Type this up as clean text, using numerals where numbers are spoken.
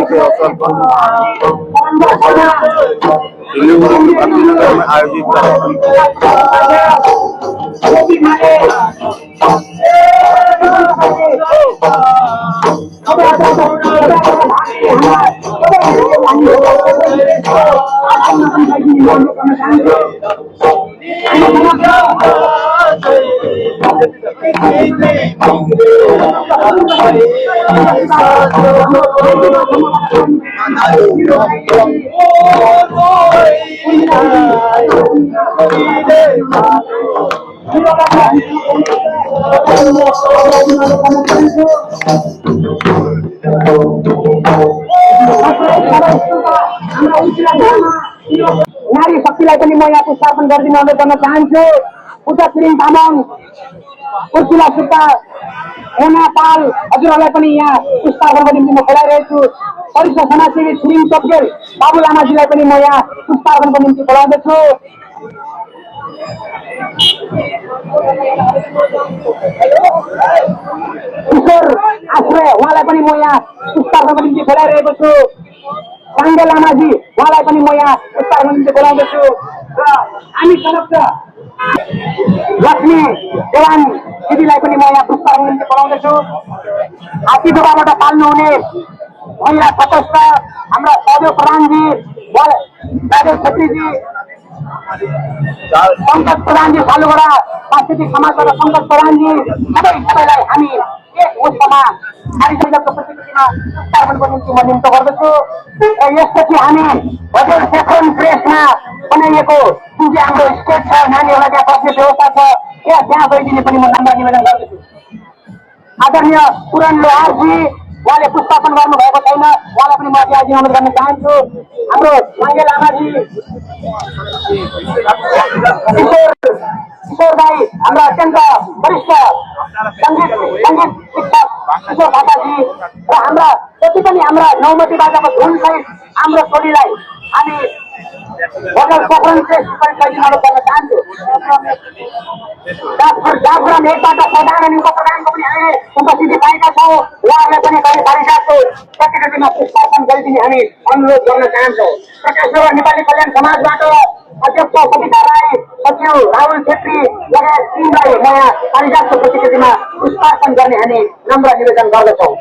के अवसर पर में आयोजित नारी शक्तिलाई पनि म यहाँ स्थापन गरिदिन अनुरोध गर्न चाहन्छु। उता छिरिङ तामाङ, उर्सिला सुब्बा, हेना पाल हजुरहरूलाई पनि यहाँ पुष्पार्पणको निम्ति म बोलाइरहेको छु। वरिष्ठ समाजसेवी छिरिङ चोप्गेल बाबु लामाजीलाई पनि म यहाँ पुष्पार्पणको निम्ति बोलाउँदैछु। किशोर आश्रय उहाँलाई पनि म यहाँ पुष्पार्पणको निम्ति बोलाइरहेको छु। साङ्गे लामाजी उहाँलाई पनि म यहाँ पुष्पार्पणको निम्ति बोलाउँदैछु। र हामी समक्ष लक्ष्मी देवान दिदीलाई पनि म यहाँ पुष्पार्पणको निम्ति बोलाउँदैछु। हात्तीडुबाबाट पाल्नुहुने महिला सदस्य हाम्रा सौदेव प्रधानजी, राजेश छेत्रीजी, पंकज प्रधानजी सालुगढा सांस्कृतिक समाजबाट पंकज प्रधानजी, सबैलाई हामी एक होस्टमा कार्यक्रमको प्रतिकृतिमा पुष्पार्पणको निम्ति म निम्तो गर्दछु। र यसपछि हामी होटल सेक्सन प्रेसमा बनाइएको जुन चाहिँ हाम्रो स्टेट छ, नानीहरूलाई त्यहाँ बस्ने व्यवस्था छ, त्यहाँ गइदिने पनि म नम्बर निवेदन गर्दछु। आदरणीय पुरन लोहारजी उहाँले पुष्पार्पण गर्नुभएको छैन, उहाँलाई पनि म त्यहाँ अनुरोध गर्न चाहन्छु। हाम्रो साङ्गे लामाजी, किशोर दाई, हाम्रा अत्यन्त वरिष्ठ सङ्गीत शिक्षक किशोर थापाजी र हाम्रा जति पनि हाम्रा नौमती बाजाको धुनसहित हाम्रो टोलीलाई हामी होटल सफरन प्रेस परिचय गर्न चाहन्छु। जाफराम एकबाट प्रधान अनि उपप्रधानको पनि हामीले उपस्थिति पाएका छौँ। उहाँहरूलाई पनि कहिले पारिजातको प्रतिकृतिमा पुष्पार्पण गरिदिने हामी अनुरोध गर्न चाहन्छौँ। प्रकाश नगर नेपाली कल्याण समाजबाट अध्यक्ष कविता राई, सचिव राहुल छेत्री लगायत टिमलाई नयाँ पारिजातको प्रतिकृतिमा पुष्पार्पण गर्ने हामी नम्र निवेदन गर्दछौँ।